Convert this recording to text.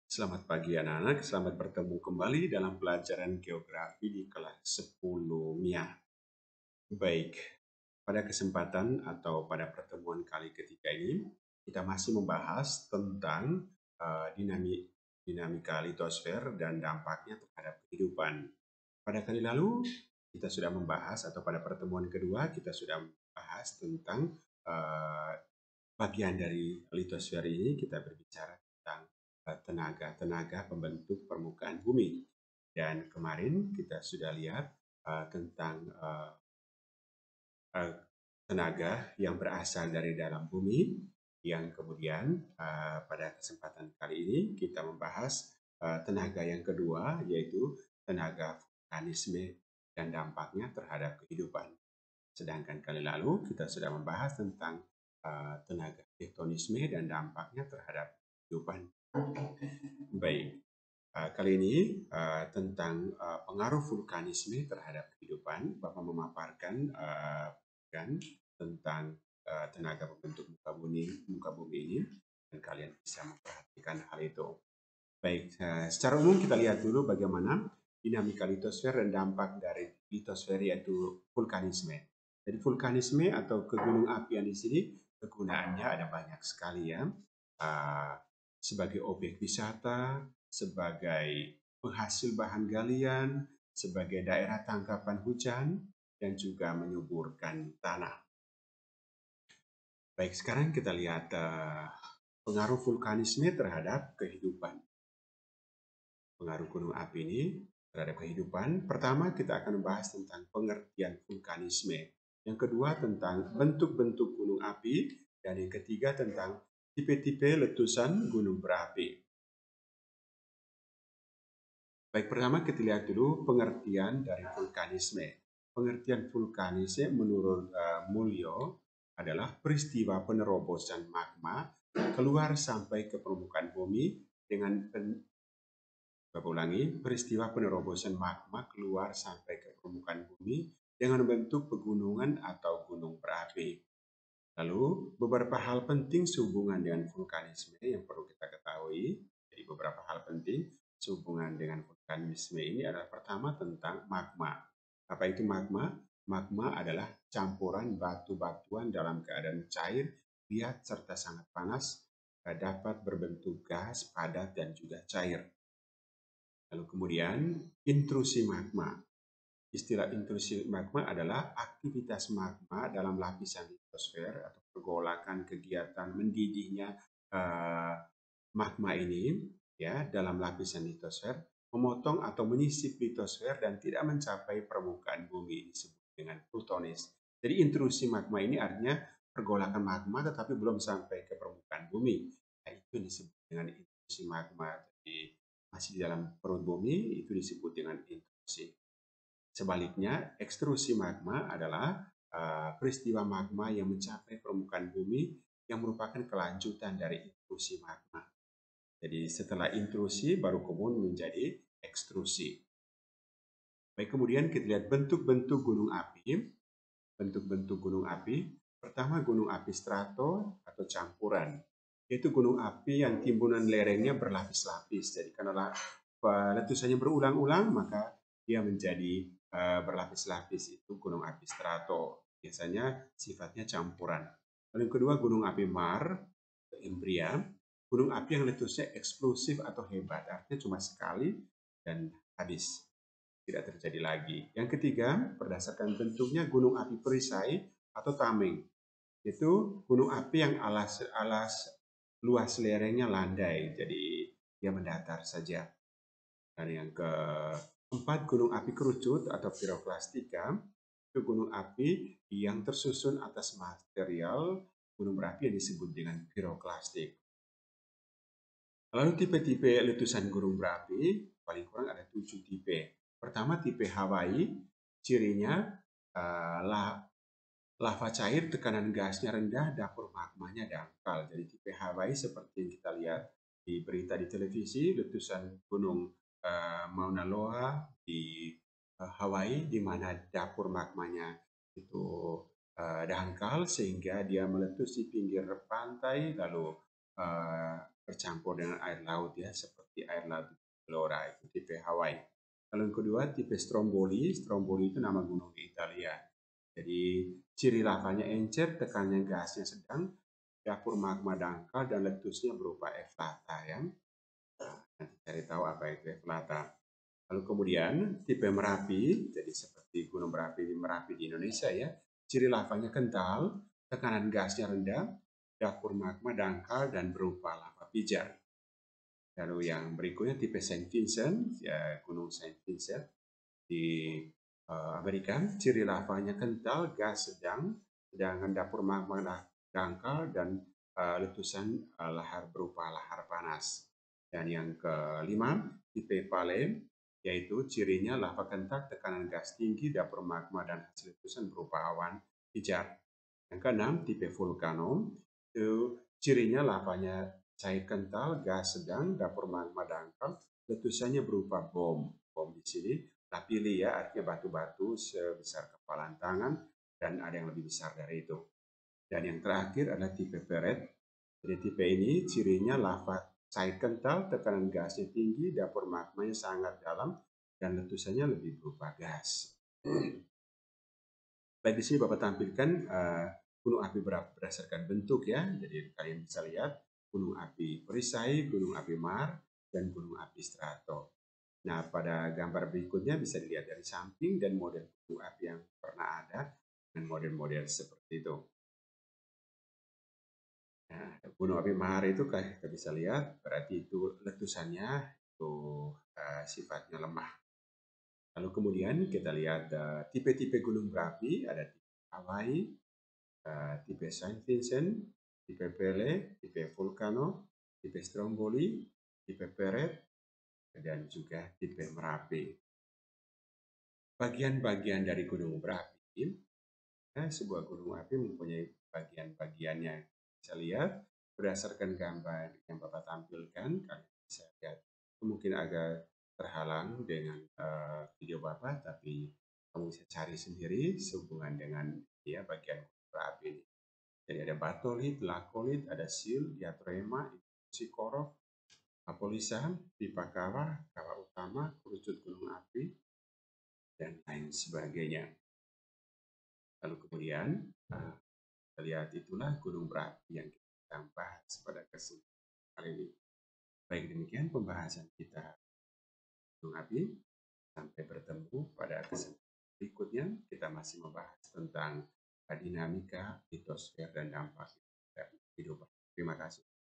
Selamat pagi anak-anak, selamat bertemu kembali dalam pelajaran geografi di kelas 10 MIA. Baik, pada kesempatan atau pada pertemuan kali ketiga ini, kita masih membahas tentang dinamika litosfer dan dampaknya terhadap kehidupan. Pada kali lalu, kita sudah membahas, atau pada pertemuan kedua, kita sudah membahas tentang bagian dari litosfer ini. Kita berbicara tentang tenaga pembentuk permukaan bumi. Dan kemarin kita sudah lihat tentang tenaga yang berasal dari dalam bumi, yang kemudian pada kesempatan kali ini kita membahas tenaga yang kedua, yaitu tenaga vulkanisme dan dampaknya terhadap kehidupan. Sedangkan kali lalu kita sudah membahas tentang tenaga tektonisme dan dampaknya terhadap kehidupan. Baik, kali ini tentang pengaruh vulkanisme terhadap kehidupan. Bapak memaparkan tentang tenaga pembentuk muka bumi ini, dan kalian bisa memperhatikan hal itu. Baik, secara umum kita lihat dulu bagaimana dinamika litosfer dan dampak dari litosfer, yaitu vulkanisme. Jadi vulkanisme atau kegunung apian di sini kegunaannya ada banyak sekali ya. Sebagai objek wisata, sebagai penghasil bahan galian, sebagai daerah tangkapan hujan, dan juga menyuburkan tanah. Baik, sekarang kita lihat pengaruh vulkanisme terhadap kehidupan. Pengaruh gunung api ini terhadap kehidupan. Pertama, kita akan membahas tentang pengertian vulkanisme. Yang kedua, tentang bentuk-bentuk gunung api. Dan yang ketiga, tentang tipe-tipe letusan gunung berapi. Baik, pertama kita lihat dulu pengertian dari vulkanisme. Pengertian vulkanisme menurut Mulyo adalah peristiwa penerobosan magma keluar sampai ke permukaan bumi dengan peristiwa penerobosan magma keluar sampai ke permukaan bumi dengan membentuk pegunungan atau gunung berapi. Lalu, beberapa hal penting sehubungan dengan vulkanisme yang perlu kita ketahui. Jadi, beberapa hal penting sehubungan dengan vulkanisme ini adalah pertama tentang magma. Apa itu magma? Magma adalah campuran batu-batuan dalam keadaan cair, liat, serta sangat panas, dapat berbentuk gas, padat, dan juga cair. Lalu kemudian intrusi magma. Istilah intrusi magma adalah aktivitas magma dalam lapisan litosfer atau pergolakan kegiatan mendidihnya magma ini ya dalam lapisan litosfer memotong atau menyisip litosfer dan tidak mencapai permukaan bumi, disebut dengan plutonis. Jadi intrusi magma ini artinya pergolakan magma tetapi belum sampai ke permukaan bumi. Nah, itu disebut dengan intrusi magma. Jadi masih di dalam perut bumi, itu disebut dengan intrusi. Sebaliknya, ekstrusi magma adalah peristiwa magma yang mencapai permukaan bumi yang merupakan kelanjutan dari intrusi magma. Jadi setelah intrusi baru kemudian menjadi ekstrusi. Baik, kemudian kita lihat bentuk-bentuk gunung api. Bentuk-bentuk gunung api. Pertama, gunung api strato atau campuran. Yaitu gunung api yang timbunan lerengnya berlapis-lapis. Jadi karena letusannya berulang-ulang, maka dia menjadi berlapis-lapis. Itu gunung api strato. Biasanya sifatnya campuran. Lalu yang kedua, gunung api Mar, Embria. Gunung api yang letusnya eksplosif atau hebat. Artinya cuma sekali dan habis. Tidak terjadi lagi. Yang ketiga, berdasarkan bentuknya, gunung api perisai atau tameng. Itu gunung api yang luas lerengnya landai, jadi dia mendatar saja. Dan yang keempat, gunung api kerucut atau piroklastika. Itu gunung api yang tersusun atas material gunung berapi yang disebut dengan piroklastik. Lalu tipe-tipe letusan gunung berapi, paling kurang ada 7 tipe. Pertama, tipe Hawaii, cirinya lava cair, tekanan gasnya rendah, dapur magmanya dangkal. Jadi tipe Hawaii seperti yang kita lihat di berita di televisi, letusan gunung Mauna Loa di Hawaii, di mana dapur magmanya itu dangkal sehingga dia meletus di pinggir pantai, lalu bercampur dengan air laut ya, seperti air laut Flora itu tipe Hawaii. Kalau yang kedua tipe Stromboli, Stromboli itu nama gunung di Italia. Jadi ciri lavanya encer, tekanannya gasnya sedang, dapur magma dangkal dan letusnya berupa eflata ya. Nanti cari tahu apa itu eflata. Lalu kemudian tipe Merapi, jadi seperti gunung Merapi di Indonesia ya, ciri lavanya kental, tekanan gasnya rendah, dapur magma dangkal dan berupa lava pijar. Lalu yang berikutnya tipe Saint Vincent, ya gunung Saint Vincent di Amerika, ciri lavanya kental, gas sedang, sedangkan dapur magma dangkal dan letusan lahar berupa lahar panas. Dan yang kelima, tipe Palem, yaitu cirinya lava kental, tekanan gas tinggi, dapur magma dan hasil letusan berupa awan pijar. Yang keenam, tipe Vulcano, itu cirinya lavanya cair kental, gas sedang, dapur magma dangkal, letusannya berupa bom. Bom di sini lapilli ya, artinya batu-batu sebesar kepalan tangan dan ada yang lebih besar dari itu. Dan yang terakhir adalah tipe Perret. Jadi tipe ini cirinya lava cair kental, tekanan gasnya tinggi, dapur magmanya sangat dalam, dan letusannya lebih berupa gas. Baik, di sini Bapak tampilkan gunung api berdasarkan bentuk ya. Jadi kalian bisa lihat gunung api perisai, gunung api Mar, dan gunung api Strato. Nah, pada gambar berikutnya bisa dilihat dari samping dan model gunung api yang pernah ada dan model-model seperti itu. Nah, gunung api Mar itu kita bisa lihat berarti itu letusannya itu sifatnya lemah. Lalu kemudian kita lihat tipe-tipe gunung berapi, ada tipe Hawaii, tipe Saint Vincent, tipe Pele, tipe Vulcano, tipe Stromboli, tipe Perret, dan juga tipe Merapi. Bagian-bagian dari gunung berapi, sebuah gunung api mempunyai bagian-bagiannya. Bisa lihat berdasarkan gambar yang Bapak tampilkan, kalian bisa lihat mungkin agak terhalang dengan video Bapak, tapi kamu bisa cari sendiri sehubungan dengan ya bagian gunung berapi ini. Jadi ada batolit, lakolit, ada sil, diatrema, sikorov, apolisa, pipa kawah, kawah utama, kerucut gunung api, dan lain sebagainya. Lalu kemudian kita lihat itulah gunung berapi yang kita bahas pada kesempatan kali ini. Baik, demikian pembahasan kita gunung api. Sampai bertemu pada kesempatan berikutnya. Kita masih membahas tentang dinamika, litosfer, dan dampak kehidupan. Terima kasih.